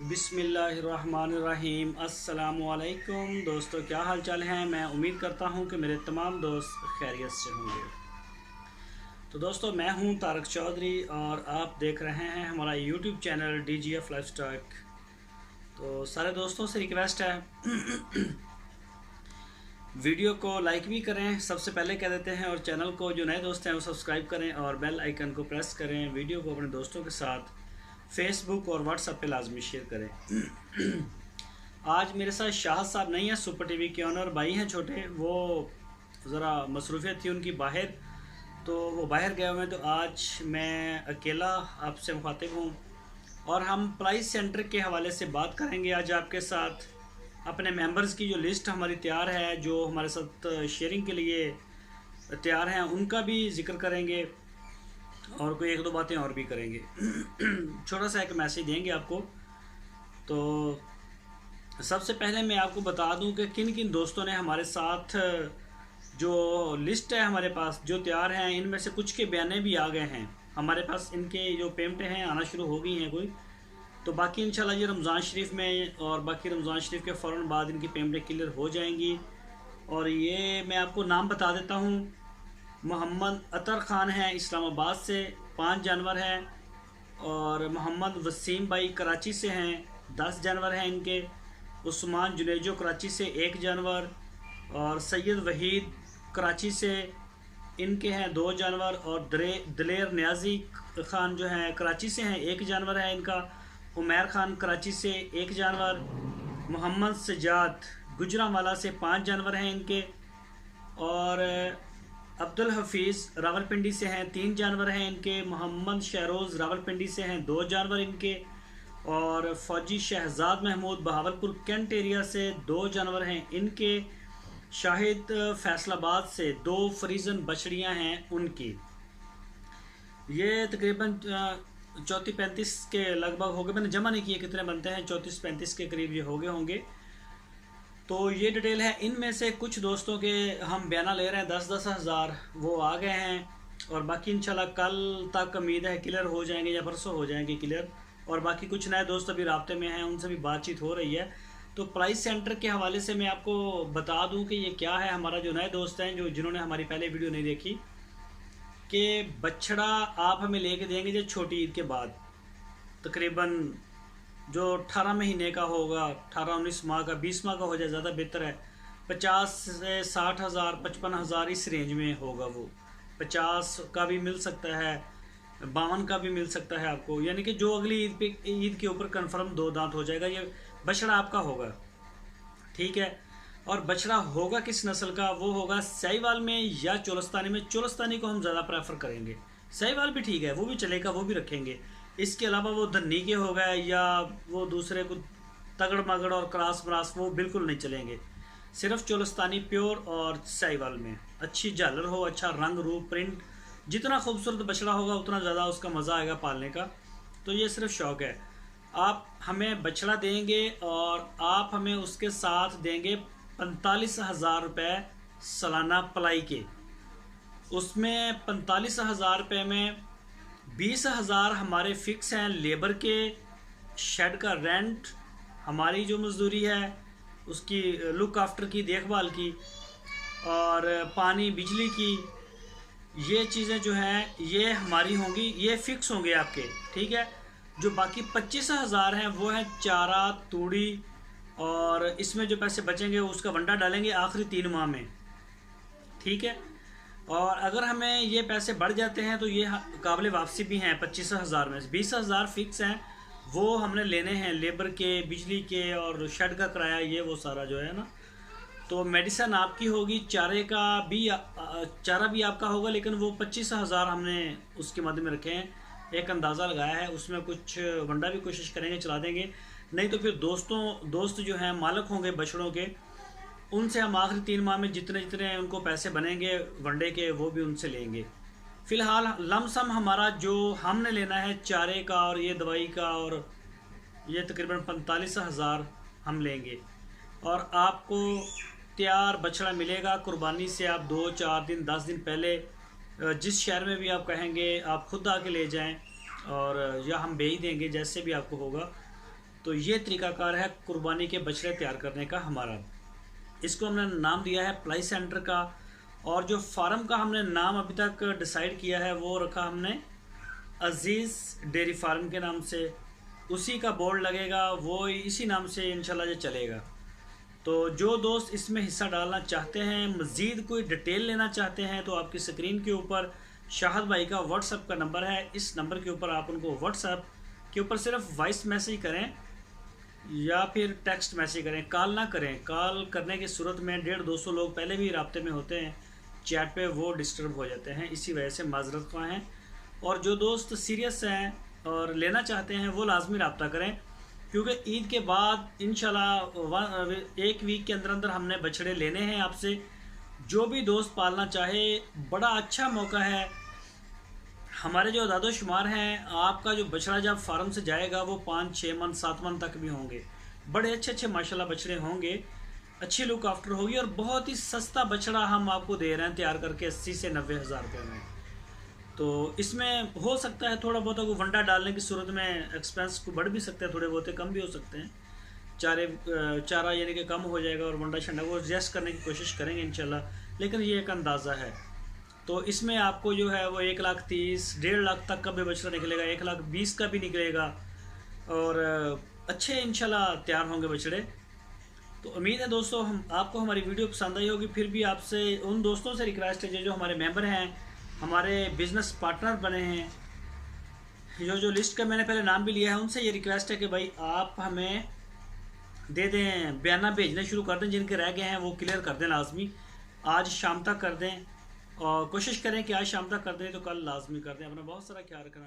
बिस्मिल्लाहिर्रहमानिर्रहीम। अस्सलामुअलैकुम दोस्तों, क्या हाल चाल हैं। मैं उम्मीद करता हूं कि मेरे तमाम दोस्त खैरियत से होंगे। तो दोस्तों, मैं हूं तारक चौधरी और आप देख रहे हैं हमारा यूट्यूब चैनल DGF लाइफस्टाइल। तो सारे दोस्तों से रिक्वेस्ट है वीडियो को लाइक भी करें, सबसे पहले कह देते हैं, और चैनल को जो नए दोस्त हैं वो सब्सक्राइब करें और बेल आइकन को प्रेस करें। वीडियो को अपने दोस्तों के साथ फेसबुक और व्हाट्सएप पे लाजमी शेयर करें। आज मेरे साथ शाह साहब नहीं है, सुपर टीवी के ऑनर भाई हैं छोटे, वो ज़रा मसरूफियत थी उनकी बाहर, तो वो बाहर गए हुए हैं। तो आज मैं अकेला आपसे मुखातिब हूँ और हम प्राइस सेंटर के हवाले से बात करेंगे आज आपके साथ। अपने मेंबर्स की जो लिस्ट हमारी तैयार है, जो हमारे साथ शेयरिंग के लिए तैयार हैं, उनका भी जिक्र करेंगे और कोई एक दो बातें और भी करेंगे। छोटा सा एक मैसेज देंगे आपको। तो सबसे पहले मैं आपको बता दूं कि किन किन दोस्तों ने हमारे साथ जो लिस्ट है हमारे पास जो तैयार हैं, इनमें से कुछ के बयाने भी आ गए हैं हमारे पास। इनके जो पेमेंटें हैं आना शुरू हो गई हैं कोई, तो बाकी इंशाल्लाह ये रमज़ान शरीफ में और बाकी रमज़ान शरीफ के फ़ौरन बाद इनकी पेमेंटें क्लियर हो जाएंगी। और ये मैं आपको नाम बता देता हूँ। मोहम्मद अतर ख़ान है इस्लामाबाद से, 5 जानवर हैं। और मोहम्मद वसीम भाई कराची से हैं, 10 जानवर हैं इनके। उस्मान जुनेजो कराची से 1 जानवर। और सैयद वहीद कराची से इनके हैं 2 जानवर। और दलेर न्याजी ख़ान जो हैं कराची से हैं, 1 जानवर है इनका। उमैर ख़ान कराची से 1 जानवर। मोहम्मद सजाद गुजरांवाला से 5 जानवर हैं इनके। और अब्दुल हफीज़ रावलपिंडी से हैं, 3 जानवर हैं इनके। मोहम्मद शहरोज़ रावलपिंडी से हैं, 2 जानवर इनके। और फ़ौजी शहजाद महमूद बहावलपुर कैंट एरिया से 2 जानवर हैं इनके। शाहिद फैसलाबाद से 2 फ्रीजन बछड़ियाँ हैं उनकी। ये तकरीबन 34-35 के लगभग हो गए, मैंने जमा नहीं किए कितने बनते हैं, 34-35 के करीब ये हो गए होंगे। तो ये डिटेल है। इनमें से कुछ दोस्तों के हम बयाना ले रहे हैं 10-10 हज़ार, वो आ गए हैं। और बाकी इंशाल्लाह कल तक उम्मीद है क्लियर हो जाएंगे या परसों हो जाएंगे क्लियर। और बाकी कुछ नए दोस्त अभी राब्ते में हैं, उनसे भी बातचीत हो रही है। तो प्राइस सेंटर के हवाले से मैं आपको बता दूं कि ये क्या है। हमारा जो नए दोस्त हैं जिन्होंने हमारी पहले वीडियो नहीं देखी, कि बछड़ा आप हमें लेके देंगे जो छोटी ईद के बाद, तकरीबन जो 18 महीने का होगा, 18-19 माह का, 20 माह का हो जाए ज़्यादा बेहतर है। 50 से 60 हज़ार, 55 हज़ार इस रेंज में होगा वो। 50 का भी मिल सकता है, 52 का भी मिल सकता है आपको, यानी कि जो अगली ईद के ऊपर कंफर्म 2 दांत हो जाएगा, ये बछड़ा आपका होगा। ठीक है। और बछड़ा होगा किस नस्ल का, वो होगा साहिवाल में या चोलस्तानी में। चोलस्तानी को हम ज़्यादा प्रेफर करेंगे, साहिवाल भी ठीक है, वो भी चलेगा, वो भी रखेंगे। इसके अलावा वो धन्नी के हो गए या वो दूसरे को तगड़ मगड़ और क्रास ब्रास, वो बिल्कुल नहीं चलेंगे। सिर्फ चोलस्तानी प्योर और साहिवाल में अच्छी झालर हो, अच्छा रंग रूप प्रिंट, जितना खूबसूरत बछड़ा होगा उतना ज़्यादा उसका मज़ा आएगा पालने का। तो ये सिर्फ शौक़ है। आप हमें बछड़ा देंगे और आप हमें उसके साथ देंगे 45 हज़ार रुपये सालाना पलाई के। उसमें 45 हज़ार रुपये में 20 हज़ार हमारे फ़िक्स हैं लेबर के, शेड का रेंट, हमारी जो मजदूरी है उसकी, लुक आफ्टर की, देखभाल की, और पानी बिजली की, ये चीज़ें जो हैं ये हमारी होंगी, ये फ़िक्स होंगे आपके। ठीक है। जो बाकी 25 हज़ार हैं वो हैं चारा, तूड़ी, और इसमें जो पैसे बचेंगे उसका वंडा डालेंगे आखिरी 3 माह में। ठीक है। और अगर हमें ये पैसे बढ़ जाते हैं तो ये काबिल वापसी भी हैं। 25 हज़ार में 20 हज़ार फिक्स हैं, वो हमने लेने हैं लेबर के, बिजली के और शेड का किराया, ये वो सारा जो है ना। तो मेडिसिन आपकी होगी, चारा भी आपका होगा, लेकिन वो 25 हज़ार हमने उसके मध्य में रखे हैं, एक अंदाज़ा लगाया है। उसमें कुछ वंडा भी कोशिश करेंगे, चला देंगे, नहीं तो फिर दोस्त जो हैं मालिक होंगे बछड़ों के, उनसे हम आखिरी 3 माह में जितने जितने उनको पैसे बनेंगे वनडे के, वो भी उनसे लेंगे। फ़िलहाल लमसम हमारा जो हमने लेना है चारे का और ये दवाई का, और ये तकरीबन 45 हज़ार हम लेंगे। और आपको तैयार बछड़ा मिलेगा कुर्बानी से। आप 2-4 दिन 10 दिन पहले जिस शहर में भी आप कहेंगे आप खुद आके ले जाएं, और या हम भेज देंगे, जैसे भी आपको होगा। तो ये तरीकाकार है कुर्बानी के बछड़े तैयार करने का हमारा। इसको हमने नाम दिया है प्लाई सेंटर का, और जो फार्म का हमने नाम अभी तक डिसाइड किया है वो रखा हमने अजीज़ डेयरी फार्म के नाम से। उसी का बोर्ड लगेगा, वो इसी नाम से इंशाल्लाह ये चलेगा। तो जो दोस्त इसमें हिस्सा डालना चाहते हैं, मज़ीद कोई डिटेल लेना चाहते हैं, तो आपकी स्क्रीन के ऊपर शाहद भाई का व्हाट्सएप का नंबर है। इस नंबर के ऊपर आप उनको व्हाट्सएप के ऊपर सिर्फ वॉइस मैसेज करें या फिर टेक्स्ट मैसेज करें, कॉल ना करें। कॉल करने की सूरत में 150-200 लोग पहले भी राब्ते में होते हैं चैट पे, वो डिस्टर्ब हो जाते हैं, इसी वजह से माजरत ख्वाह हैं। और जो दोस्त सीरियस हैं और लेना चाहते हैं वो लाजमी रब्ता करें, क्योंकि ईद के बाद इंशाल्लाह 1 वीक के अंदर अंदर हमने बछड़े लेने हैं आपसे। जो भी दोस्त पालना चाहे, बड़ा अच्छा मौका है। हमारे जो दादोशुमार हैं, आपका जो बछड़ा जब फार्म से जाएगा वो 5-6 मन 7 मन तक भी होंगे। बड़े अच्छे अच्छे माशाल्लाह बछड़े होंगे, अच्छी लुक आफ्टर होगी, और बहुत ही सस्ता बछड़ा हम आपको दे रहे हैं तैयार करके 80 से 90 हज़ार रुपये में। तो इसमें हो सकता है थोड़ा बहुत को वंडा डालने की सूरत में एक्सपेंस को बढ़ भी सकते हैं, थोड़े बहुत कम भी हो सकते हैं। चारा यानी कि कम हो जाएगा, और वंडा शंडा वो एडजस्ट करने की कोशिश करेंगे इंशाल्लाह, लेकिन ये एक अंदाज़ा है। तो इसमें आपको जो है वो 1,30,000 1.5 लाख तक का भी बछड़ा निकलेगा, 1,20,000 का भी निकलेगा, और अच्छे इंशाल्लाह तैयार होंगे बछड़े। तो उम्मीद है दोस्तों आपको हमारी वीडियो पसंद आई होगी। फिर भी आपसे उन दोस्तों से रिक्वेस्ट है जो हमारे मेंबर हैं, हमारे बिज़नेस पार्टनर बने हैं, जो लिस्ट का मैंने पहले नाम भी लिया है, उनसे ये रिक्वेस्ट है कि भाई आप हमें दे दें, बयाना भेजने शुरू कर दें, जिनके रह गए हैं वो क्लियर कर दें लाजमी, आज शाम तक कर दें, और कोशिश करें कि आज शाम तक कर दें तो कल लाजमी कर दें। अपना बहुत सारा ख्याल रखना।